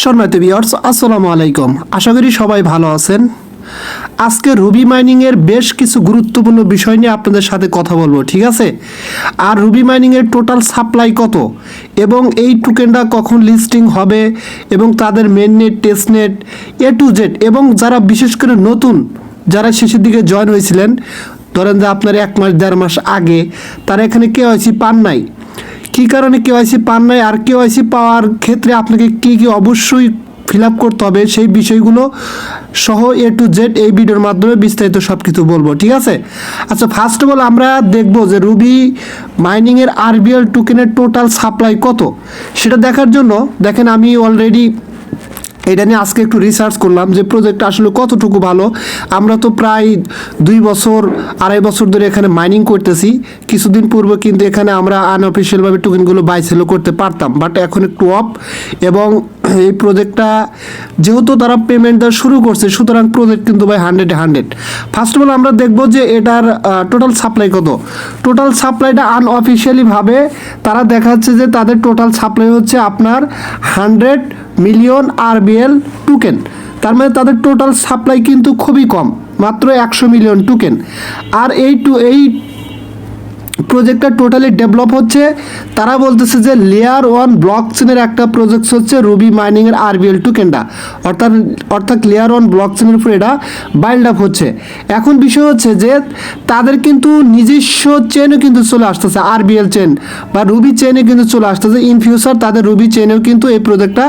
সম্মানিত ভিউয়ার্স, আসসালামু আলাইকুম। আশা করি সবাই ভালো আছেন। আজকে রুবি মাইনিংয়ের বেশ কিছু গুরুত্বপূর্ণ বিষয় নিয়ে আপনাদের সাথে কথা বলবো, ঠিক আছে? আর রুবি মাইনিংয়ের টোটাল সাপ্লাই কত এবং এই টোকেনটা কখন লিস্টিং হবে এবং তাদের main net, test net, A to Z, এবং যারা বিশেষ করে নতুন যারা শেষের দিকে জয়েন হয়েছিলেন, ধরেন যে আপনার 1 মাস 1.5 মাস আগে, তারা এখানে কেওয়াইসি পান নাই। কী কারণে কেওয়াইসি পান নাই আর কেওয়াইসি পাওয়ার ক্ষেত্রে আপনাকে কী কী অবশ্যই ফিল আপ করতে হবে সেই বিষয়গুলো সহ এ টু জেড এই ভিডিওর মাধ্যমে বিস্তারিত সব কিছু বলবো, ঠিক আছে? আচ্ছা, ফার্স্ট অফ অল আমরা দেখবো যে রুবি মাইনিংয়ের আরবিএল টোকেনের টোটাল সাপ্লাই কত সেটা দেখার জন্য দেখেন আমি অলরেডি এটা নিয়ে আজকে একটু রিসার্চ করলাম যে প্রজেক্টটা আসলে কতটুকু ভালো। আমরা তো প্রায় 2 বছর 2.5 বছর ধরে এখানে মাইনিং করতেছি। কিছুদিন পূর্বে কিন্তু এখানে আমরা আনঅফিসিয়ালভাবে টোকেনগুলো বাই সেলও করতে পারতাম, বাট এখন একটু অফ। এবং এই প্রজেক্টটা যেহেতু তারা পেমেন্ট দেওয়া শুরু করছে, সুতরাং প্রজেক্ট কিন্তু ভাই 100-100। ফার্স্ট অফ অল আমরা দেখবো যে এটার টোটাল সাপ্লাই কত। টোটাল সাপ্লাইটা আনঅফিসিয়ালিভাবে তারা দেখাচ্ছে যে তাদের টোটাল সাপ্লাই হচ্ছে আপনার 100 মিলিয়ন আরবিএল টোকেন। তার মানে তাদের টোটাল সাপ্লাই কিন্তু খুবই কম, মাত্র 100 মিলিয়ন টোকেন। আর এই প্রজেক্টটা টোটালি ডেভেলপ হচ্ছে, তারা বলতেছে যে লেয়ার 1 ব্লক চেনের একটা প্রজেক্ট হচ্ছে রুবি মাইনিংয়ের আরবিএল টোকেনটা, অর্থাৎ লেয়ার 1 ব্লক চেনের উপর এটা বাইল্ড আপ হচ্ছে। এখন বিষয় হচ্ছে যে তাদের কিন্তু নিজস্ব চেনও কিন্তু চলে আসতেছে, আরবিএল চেন বা রুবি চেনে কিন্তু চলে আসতেছে। ইন ফিউচার তাদের রুবি চেনেও কিন্তু এই প্রজেক্টটা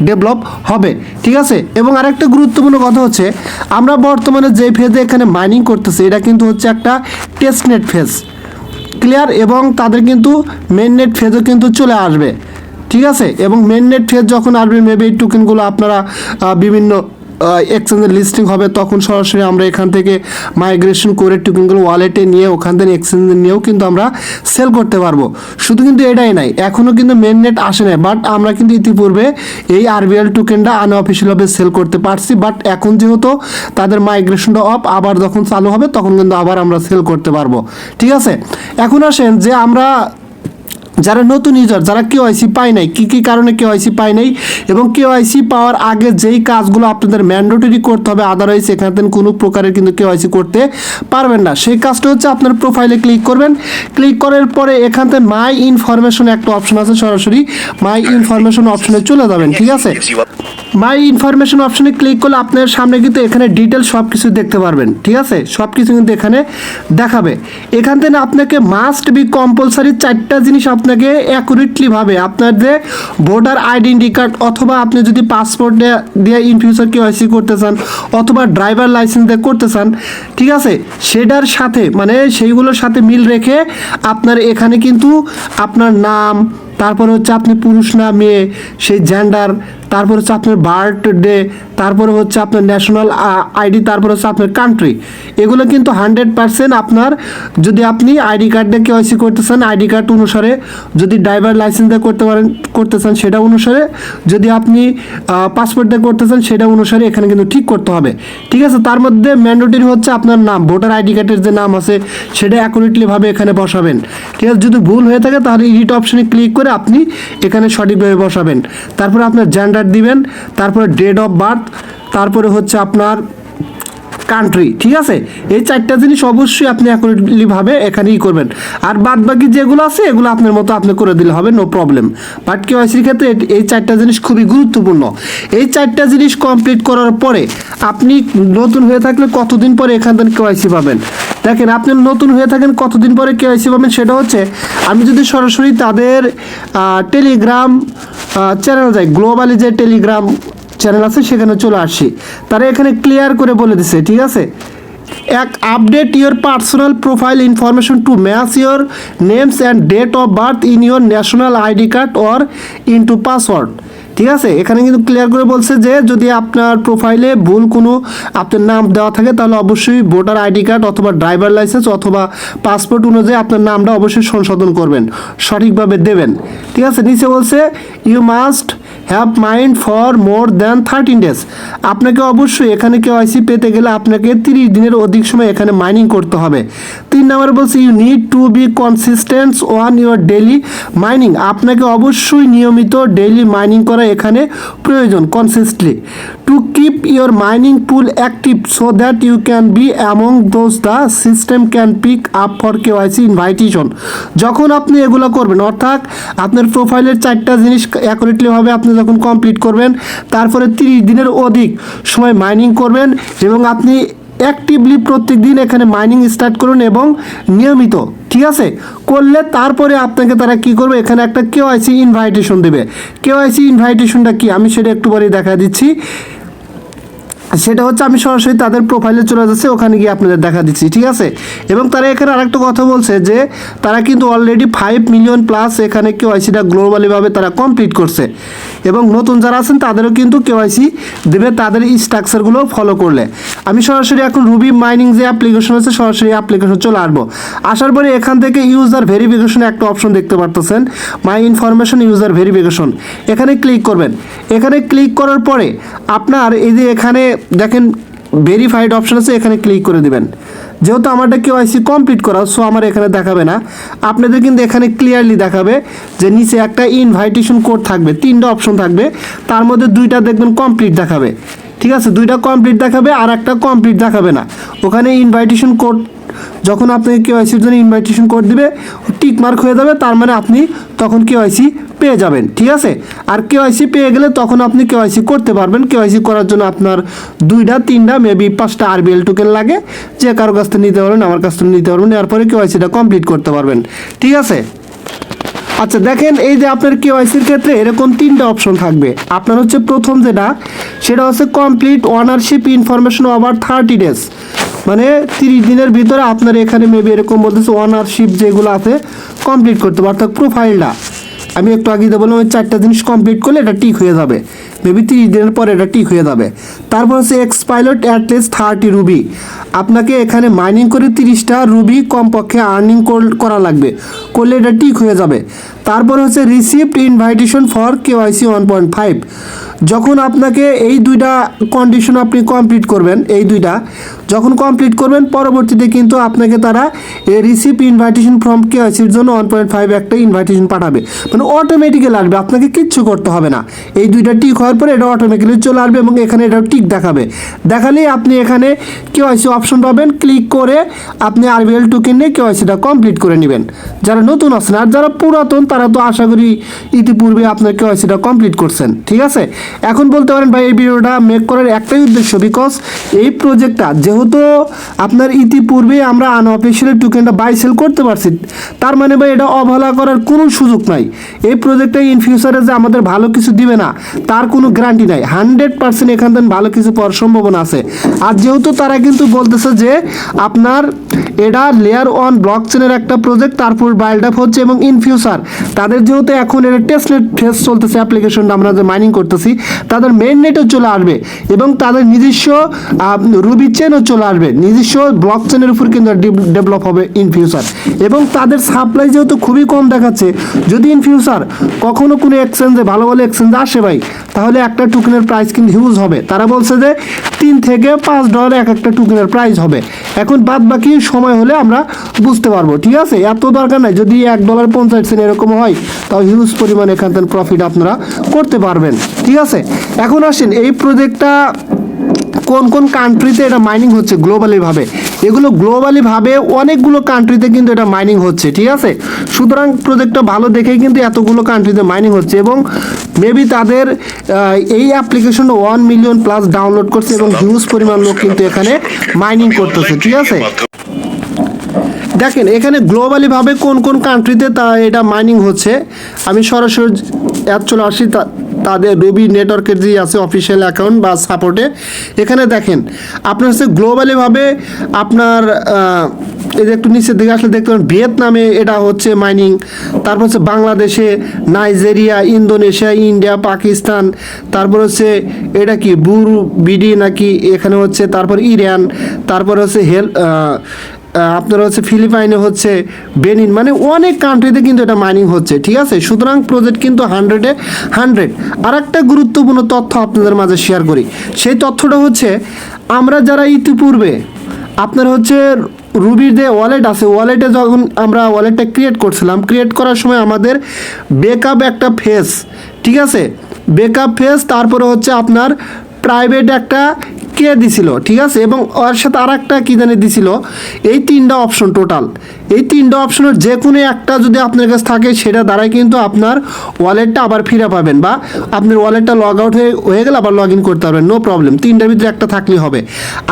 ডেভেলপ হবে, ঠিক আছে? এবং আরেকটা গুরুত্বপূর্ণ কথা হচ্ছে আমরা বর্তমানে যে ফেজে এখানে মাইনিং করতেছি এটা কিন্তু হচ্ছে একটা টেস্টনেট ফেজ, ক্লিয়ার? এবং তাদের কিন্তু মেন নেট ফেজও কিন্তু চলে আসবে, ঠিক আছে? এবং মেন নেট ফেজ যখন আসবে মেবি এই টোকেনগুলো আপনারা বিভিন্ন এক্সচেঞ্জের লিস্টিং হবে, তখন সরাসরি আমরা এখান থেকে মাইগ্রেশন করে টোকেনগুলো ওয়ালেটে নিয়ে ওখান থেকে এক্সচেঞ্জে নিয়েও কিন্তু আমরা সেল করতে পারবো। শুধু কিন্তু এটাই নাই, এখনও কিন্তু মেন নেট আসে নাই, বাট আমরা কিন্তু ইতিপূর্বে এই আরবিএল টোকেনটা আনঅফিসিয়ালভাবে সেল করতে পারছি। বাট এখন যেহেতু তাদের মাইগ্রেশনটা অফ, আবার যখন চালু হবে তখন কিন্তু আবার আমরা সেল করতে পারবো, ঠিক আছে? এখন আসেন যে আমরা যারা নতুন ইউজার, যারা কেওয়াইসি পায় নাই, কী কী কারণে কেওয়াইসি পায় নাই এবং কেওয়াইসি পাওয়ার আগে যেই কাজগুলো আপনাদের ম্যান্ডেটরি করতে হবে, আদারওয়াইজ এখান থেকে কোনো প্রকারের কিন্তু কেওয়াইসি করতে পারবেন না। সেই কাজটা হচ্ছে আপনার প্রোফাইলে ক্লিক করবেন। ক্লিক করার পরে এখান থেকে মাই ইনফরমেশন একটা অপশন আছে, সরাসরি মাই ইনফরমেশন অপশনে চলে যাবেন, ঠিক আছে? মাই ইনফরমেশন অপশনে ক্লিক করলে আপনার সামনে কিন্তু এখানে ডিটেল সব কিছু দেখতে পারবেন, ঠিক আছে? সব কিছু কিন্তু এখানে দেখাবে। এখান থেকে আপনাকে মাস্ট বি কম্পালসারি 4টা জিনিস আপনাকে অ্যাকুরেটলিভাবে আপনার যে ভোটার আইডেন্টি কার্ড অথবা আপনি যদি পাসপোর্ট দিয়ে ইন ফিউচার কেওয়াইসি করতে চান অথবা ড্রাইভার লাইসেন্স দিয়ে করতে চান, ঠিক আছে, সেটার সাথে মানে সেইগুলোর সাথে মিল রেখে আপনার এখানে কিন্তু আপনার নাম, তারপরে হচ্ছে আপনি পুরুষ না মেয়ে, সেই জেন্ডার, তারপর হচ্ছে আপনার বার্থডে, তারপরে হচ্ছে আপনার ন্যাশনাল আইডি, তারপর হচ্ছে আপনার কান্ট্রি। এগুলো কিন্তু 100% আপনার, যদি আপনি আইডি কার্ড দিয়ে কেওয়াইসি করতে চান আইডি কার্ড অনুসারে, যদি ড্রাইভার লাইসেন্স দিয়ে করতে চান সেটা অনুসারে, যদি আপনি পাসপোর্ট দিয়ে করতে চান সেটা অনুসারে এখানে কিন্তু ঠিক করতে হবে, ঠিক আছে? তার মধ্যে ম্যান্ডেটরি হচ্ছে আপনার নাম, ভোটার আইডি কার্ডের যে নাম আছে সেটা অ্যাকুরেটলিভাবে এখানে বসাবেন, ঠিক আছে? যদি ভুল হয়ে থাকে তাহলে এডিট অপশনে ক্লিক করে আপনি এখানে সঠিকভাবে বসাবেন। তারপরে আপনার জেন্ডার দিবেন, তারপরে ডেট অফ বার্থ, তারপরে হচ্ছে আপনার কান্ট্রি, ঠিক আছে? এই 4টা জিনিস অবশ্যই আপনি অ্যাকুরেটলিভাবে এখানেই করবেন। আর বাদ বাকি যেগুলো আছে এগুলো আপনার মতো আপনি করে দিলে হবে, নো প্রবলেম। বাট কেওয়াইসির ক্ষেত্রে এই 4টা জিনিস খুবই গুরুত্বপূর্ণ। এই 4টা জিনিস কমপ্লিট করার পরে আপনি নতুন হয়ে থাকলে কতদিন পরে এখান থেকে কেওয়াইসি পাবেন? দেখেন, আপনি নতুন হয়ে থাকেন কতদিন পরে কেওয়াইসি পাবেন সেটা হচ্ছে, আমি যদি সরাসরি তাদের টেলিগ্রাম চ্যানেল যাই, গ্লোবালি যে টেলিগ্রাম চ্যানেল আছে সেখানে চলে আসি, তারা এখানে ক্লিয়ার করে বলে দিছে, ঠিক আছে? Update your personal profile information to match your names and date of birth in your national ID card or into password, ঠিক আছে? এখানে কিন্তু ক্লিয়ার করে বলছে যে যদি আপনার প্রোফাইলে ভুল কোনো আপনার নাম দেওয়া থাকে তাহলে অবশ্যই ভোটার আইডি কার্ড অথবা ড্রাইভার লাইসেন্স অথবা পাসপোর্ট অনুযায়ী আপনার নামটা অবশ্যই সংশোধন করবেন, সঠিকভাবে দেবেন, ঠিক আছে? নিচে বলছে you must have mind for more than 13 days. আপনাকে অবশ্যই এখানে কেওয়াইসি পেতে গেলে আপনাকে 30 দিনের অধিক সময় এখানে মাইনিং করতে হবে। 3 নম্বরে বলছে you need to be consistent on your daily mining. আপনাকে অবশ্যই নিয়মিত ডেইলি মাইনিং করা এখানে প্রয়োজন, consistently to keep your mining pool active so that you can be among those the system can pick up for KYC invitation. যখন আপনি এগুলো করবেন, অর্থাৎ আপনার প্রোফাইলের 4টা জিনিস অ্যাকুরেটলিভাবে আপনি যখন কমপ্লিট করবেন, তারপরে 30 দিনের অধিক সময় মাইনিং করবেন এবং আপনি অ্যাক্টিভলি প্রত্যেক দিন এখানে মাইনিং স্টার্ট করুন এবং নিয়মিত, ঠিক আছে, করলে তারপরে আপনাকে তারা কি করবে, এখানে একটা কেওয়াইসি ইনভাইটেশন দেবে। কেওয়াইসি ইনভাইটেশনটা কি আমি সেটা একটু পরে দেখা দিচ্ছি। সেটা হচ্ছে আমি সরাসরি তাদের প্রোফাইলে চলে যাচ্ছে, ওখানে গিয়ে আপনাদের দেখা দিচ্ছি, ঠিক আছে। এবং তারা এখানে আরেকটা কথা বলছে যে তারা কিন্তু অলরেডি 5 মিলিয়ন প্লাস এখানে কেওয়াইসিটা গ্লোবালিভাবে তারা কমপ্লিট করছে এবং নতুন যারা আছেন তাদেরও কিন্তু কেওয়াইসি দেবে তাদের এই স্ট্রাকচারগুলো ফলো করলে। আমি সরাসরি এখন রুবি মাইনিং যে অ্যাপ্লিকেশন আছে সরাসরি অ্যাপ্লিকেশন চলে আসবো। আসার পরে এখান থেকে ইউজার ভেরিফিকেশনে একটা অপশন দেখতে পারতেছেন, মাই ইনফরমেশন ইউজার ভেরিফিকেশন, এখানে ক্লিক করবেন। এখানে ক্লিক করার পরে আপনার এই যে এখানে দেখেন ভেরিফাইড অপশন আছে, এখানে ক্লিক করে দিবেন। যেহেতু আমারটা কেওয়াইসি কমপ্লিট করা, সো আমার এখানে দেখাবে না, আপনাদের কিন্তু এখানে ক্লিয়ারলি দেখাবে যে নিচে একটা ইনভাইটেশন কোড থাকবে, 3টা অপশন থাকবে, তার মধ্যে 2টা দেখবেন কমপ্লিট দেখাবে, ঠিক আছে, 2টা কমপ্লিট দেখাবে আর একটা কমপ্লিট দেখাবে না। ওখানে ইনভাইটেশন কোড যখন আপনাকে কেওয়াইসির জন্য ইনভাইটেশন কোড দিবে টিক মার্ক হয়ে যাবে, তার মানে আপনি তখন কেওয়াইসি পেয়ে যাবেন, ঠিক আছে। আর কেওয়াইসি পেয়ে গেলে তখন আপনি কেওয়াইসি করতে পারবেন। কেওয়াইসি করার জন্য আপনার 2টা 3টা মেবি 5টা আরবিএল টোকেন লাগে, যে কারো কাছ থেকে নিতে পারবেন, আমার কাছ থেকে নিতে পারবেন, এরপরে কেওয়াইসিটা কমপ্লিট করতে পারবেন, ঠিক আছে। আচ্ছা দেখেন এই যে আপনার কেওয়াইসির ক্ষেত্রে এরকম 3টা অপশন থাকবে। আপনার হচ্ছে প্রথম যেটা সেটা হচ্ছে complete ownership information over 30 days, মানে 30 দিনের ভিতরে আপনার এখানে মেবি এরকম বলতেছে ওনারশিপ যেগুলো আছে কমপ্লিট করতে হবে, অর্থাৎ প্রোফাইলটা আমি একটু আগে বললাম ওই 4টা জিনিস কমপ্লিট করলে এটা টিক হয়ে যাবে, মেবি 30 দিনের পরে এটা টিক হয়ে যাবে। তারপর হচ্ছে এক্সপাইলড অ্যাটলিস্ট 30 রুবি, আপনাকে এখানে মাইনিং করে 30টা রুবি কমপক্ষে আর্নিং করা লাগবে, করলে এটা টিক হয়ে যাবে। তারপর হচ্ছে রিসিভড ইনভাইটেশন ফর কেওয়াইসি 1.5, যখন আপনাকে এই 2টা কন্ডিশন আপনি কমপ্লিট করবেন, এই 2টা যখন কমপ্লিট করবেন পরবর্তীতে কিন্তু আপনাকে তারা রিসিভ ইনভাইটেশন ফ্রম কেওয়াইসির জন্য 1.5 একটা ইনভাইটেশন পাঠাবে, মানে অটোমেটিক্যালি আসবে, আপনাকে কিচ্ছু করতে হবে না। এই 2টা টিক হওয়ার পরে এটা অটোমেটিক্যালি চলে আসবে এবং এখানে এটা টিক দেখাবে, দেখালেই আপনি এখানে কেওয়াইসি অপশন পাবেন, ক্লিক করে আপনি আরবিএল টোকেন নিয়ে কেওয়াইসিটা কমপ্লিট করে নেবেন। যারা নতুন আছেন আর যারা পুরাতন তারা তো আশা করি ইতিপূর্বে আপনার কেওয়াইসিটা কমপ্লিট করছেন, ঠিক আছে। এখন বলতে পারেন ভাই এই ভিডিওটা মেক করার একটাই উদ্দেশ্য, বিকজ এই প্রজেক্টটা যেহেতু আপনার ইতিপূর্বে আমরা আনঅফিসিয়াল টোকেনটা বাই সেল করতে পারছি, তার মানে ভাই এটা অবহেলা করার কোনো সুযোগ নাই। এই প্রজেক্টটা ইন ফিউচারে যে আমাদের ভালো কিছু দিবে না তার কোনো গ্যারান্টি নাই, 100% এখান থেকে ভালো কিছু পাওয়ার সম্ভাবনা আছে। আর যেহেতু তারা কিন্তু বলতেছে যে আপনার এটা লেয়ার 1 ব্লক চেনের একটা প্রজেক্ট, তারপর বাইল্ড আপ হচ্ছে এবং ইন ফিউচার তাদের যেহেতু এখন এটা টেস্টনেট ফেস চলতেছে, অ্যাপ্লিকেশনটা আমরা যে মাইনিং করতেছি তাদের মেইন নেটও চলে আসবে এবং তাদের নিজস্ব রুবি চেনও চলে আসবে, নিজস্ব ব্লক চেনের উপর কিন্তু ডেভেলপ হবে ইন ফিউচার। এবং তাদের সাপ্লাই যেহেতু খুবই কম দেখাচ্ছে, যদি ইন ফিউচার কখনো কোনো এক্সচেঞ্জে ভালো ভালো এক্সচেঞ্জ আসে ভাই, তাহলে একটা টোকেনের প্রাইস কিন্তু হিউজ হবে। তারা বলছে যে $3 থেকে $5 এক একটা টোকেনের প্রাইস হবে। এখন বাদ বাকি সময় হলে আমরা বুঝতে পারবো, ঠিক আছে, এত দরকার নাই। যদি $1.50 এরকম হয় তাও হিউজ পরিমাণ এখান থেকে প্রফিট আপনারা করতে পারবেন, ঠিক আছে। এখন আসেন এই প্রজেক্টটা কোন কোন কান্ট্রিতে এটা মাইনিং হচ্ছে গ্লোবালিভাবে, এগুলো গ্লোবালিভাবে অনেকগুলো কান্ট্রিতে কিন্তু এটা মাইনিং হচ্ছে, ঠিক আছে। সুতরাং প্রজেক্টটা ভালো দেখেই কিন্তু এতগুলো কান্ট্রিতে মাইনিং হচ্ছে এবং মেবি তাদের এই অ্যাপ্লিকেশনটা 1 মিলিয়ন প্লাস ডাউনলোড করছে এবং হিউজ পরিমাণ লোক কিন্তু এখানে মাইনিং করতেছে, ঠিক আছে। দেখেন এখানে গ্লোবালিভাবে কোন কোন কান্ট্রিতে এটা মাইনিং হচ্ছে, আমি সরাসরি চলে আসি তাদের রুবি নেটওয়ার্কের যে আছে অফিসিয়াল অ্যাকাউন্ট বা সাপোর্টে। এখানে দেখেন আপনার হচ্ছে গ্লোবালিভাবে আপনার এই যে একটু নিচের দিকে আসলে দেখতে পাবেন ভিয়েতনামে এটা হচ্ছে মাইনিং, তারপর হচ্ছে বাংলাদেশে, নাইজেরিয়া, ইন্দোনেশিয়া, ইন্ডিয়া, পাকিস্তান, তারপর হচ্ছে এটা কি বুরু বিডি নাকি এখানে হচ্ছে, তারপর ইরান, তারপর হচ্ছে আপনার হচ্ছে ফিলিপাইনে হচ্ছে বেনিন, মানে অনেক কান্ট্রিতে কিন্তু এটা মাইনিং হচ্ছে, ঠিক আছে। সুতরাং প্রজেক্ট কিন্তু 100-এ 100। আর একটা গুরুত্বপূর্ণ তথ্য আপনাদের মাঝে শেয়ার করি, সেই তথ্যটা হচ্ছে আমরা যারা ইতিপূর্বে আপনার হচ্ছে রুবির যে ওয়ালেট আছে, ওয়ালেটে যখন আমরা ওয়ালেটটা ক্রিয়েট করছিলাম, ক্রিয়েট করার সময় আমাদের বেকআপ একটা ফেস, ঠিক আছে, বেকআপ ফেস, তারপরে হচ্ছে আপনার প্রাইভেট একটা কে দিছিল, ঠিক আছে, এবং ওর সাথে আর একটা কী জানি দিছিল। এই তিনটা অপশন টোটাল, এই তিনটা অপশনের যে কোনো একটা যদি আপনার কাছে থাকে, সেটা দ্বারাই কিন্তু আপনার ওয়ালেটটা আবার ফিরে পাবেন, বা আপনার ওয়ালেটটা লগ আউট হয়ে গেলে আবার লগ ইন করতে পারবেন, নো প্রবলেম। তিনটার ভিতরে একটা থাকলেই হবে।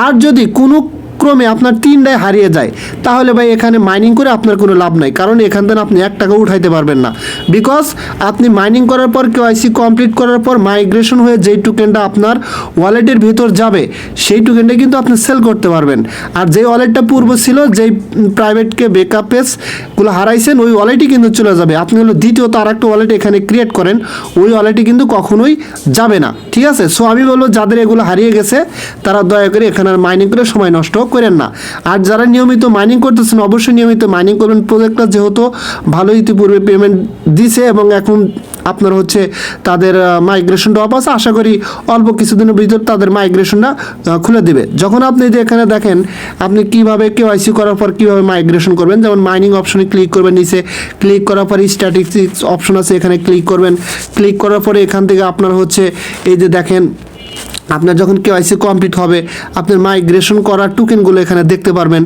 আর যদি কোনো ক্রমে আপনার তিনটায় হারিয়ে যায়, তাহলে ভাই এখানে মাইনিং করে আপনার কোনো লাভ নাই, কারণ এখান থেকে আপনি 1 টাকা উঠাইতে পারবেন না। বিকজ আপনি মাইনিং করার পর কেওয়াইসি কমপ্লিট করার পর মাইগ্রেশন হয়ে যেই টোকেনটা আপনার ওয়ালেটের ভিতর যাবে, সেই টোকেনটা কিন্তু আপনি সেল করতে পারবেন। আর যে ওয়ালেটটা পূর্ব ছিল, যেই প্রাইভেটকে বেকআপ পেজগুলো হারাইছেন, ওই ওয়ালেটই কিন্তু চলে যাবে। আপনি হলো দ্বিতীয়ত আর একটা ওয়ালেট এখানে ক্রিয়েট করেন, ওই ওয়ালেটই কিন্তু কখনোই যাবে না, ঠিক আছে। সো আমি বলবো যাদের এগুলো হারিয়ে গেছে, তারা দয়া করে এখানে আর মাইনিং করে সময় নষ্ট করেন না। আর যারা নিয়মিত মাইনিং করতেছেন, অবশ্যই নিয়মিত মাইনিং করবেন। প্রজেক্টটা যেহেতু ভালো ইতিপূর্বে পেমেন্ট দিছে এবং এখন আপনার হচ্ছে তাদের মাইগ্রেশনটা অফ আছে, আশা করি অল্প কিছুদিনের ভিতর তাদের মাইগ্রেশনটা খুলে দেবে। যখন আপনি যে এখানে দেখেন আপনি কীভাবে কেওয়াইসি করার পর কীভাবে মাইগ্রেশন করবেন, যেমন মাইনিং অপশনে ক্লিক করবেন, নিচে ক্লিক করার পর স্ট্যাটিস্টিক্স অপশন আছে, এখানে ক্লিক করবেন। ক্লিক করার পরে এখান থেকে আপনার হচ্ছে এই যে দেখেন, আপনার যখন কেওয়াইসি কমপ্লিট হবে, আপনার মাইগ্রেশন করার টোকেনগুলো এখানে দেখতে পারবেন,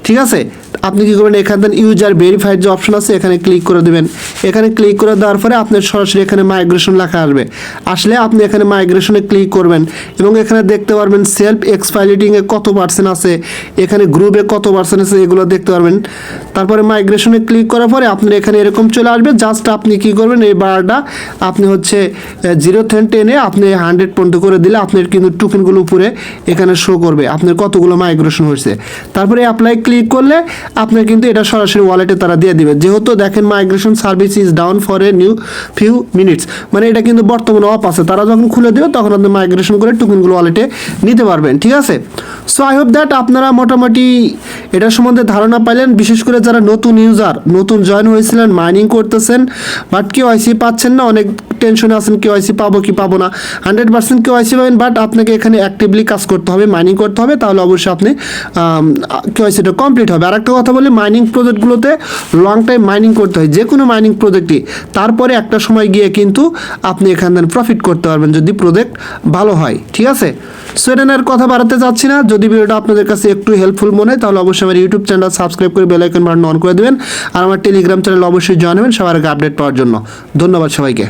ঠিক আছে। আপনি কী করবেন, এখান থেকে ইউজার ভেরিফাইড যে অপশন আছে, এখানে ক্লিক করে দেবেন। এখানে ক্লিক করে দেওয়ার পরে আপনার সরাসরি এখানে মাইগ্রেশন লেখা আসবে। আসলে আপনি এখানে মাইগ্রেশনে ক্লিক করবেন এবং এখানে দেখতে পারবেন সেলফ এক্সপাইলিটিংয়ে কত পার্সেন্ট আছে, এখানে গ্রুপে কত পার্সেন্ট আছে, এগুলো দেখতে পারবেন। তারপরে মাইগ্রেশনে ক্লিক করার পরে আপনার এখানে এরকম চলে আসবে। জাস্ট আপনি কী করবেন, এই বারটা আপনি হচ্ছে 0 থেকে 10 আপনি 100 পর্যন্ত করে দিলে আপনার কিন্তু টোকেনগুলো উপরে এখানে শো করবে আপনার কতগুলো মাইগ্রেশন হয়েছে। তারপরে অ্যাপ্লাই ক্লিক করলে আপনার কিন্তু এটা সরাসরি ওয়ালেটে তারা দিয়ে দিবে। যেহেতু দেখেন migration service is down for a few minutes, মানে এটা কিন্তু বর্তমানে অফ আছে। তারা যখন খুলে দেবে তখন আপনি মাইগ্রেশন করে টোকেনগুলো ওয়ালেটে নিতে পারবেন, ঠিক আছে। সো আই হোপ দ্যাট আপনারা মোটামুটি এটার সম্বন্ধে ধারণা পাইলেন। বিশেষ করে যারা নতুন ইউজার, নতুন জয়েন হয়েছিলেন, মাইনিং করতেছেন বাট কেওয়াইসি পাচ্ছেন না, অনেক টেনশনে আছেন কেওয়াইসি পাবো কি পাবো না। 100% কেওয়াইসি পাবেন, বাট আপনাকে এখানে অ্যাক্টিভলি কাজ করতে হবে, মাইনিং করতে হবে, তাহলে অবশ্যই আপনি কেওয়াইসিটা কমপ্লিট হবে। আর একটা কথা বলি, মাইনিং প্রজেক্টগুলোতে লং টাইম মাইনিং করতে হয়, যে কোনো মাইনিং প্রজেক্টই। তারপরে একটা সময় গিয়ে কিন্তু আপনি এখান থেকে প্রফিট করতে পারবেন যদি প্রজেক্ট ভালো হয়, ঠিক আছে। সো এটা আর কথা বাড়াতে চাচ্ছি না। যদি ভিডিওটা আপনাদের কাছে একটু হেল্পফুল মনে হয়, তাহলে অবশ্যই আমার ইউটিউব চ্যানেল সাবস্ক্রাইব করে বেল আইকন বাটন অন করে দেবেন। আর আমার টেলিগ্রাম চ্যানেল অবশ্যই জয়েন হবেন সবার আগে আপডেট পাওয়ার জন্য। ধন্যবাদ সবাইকে।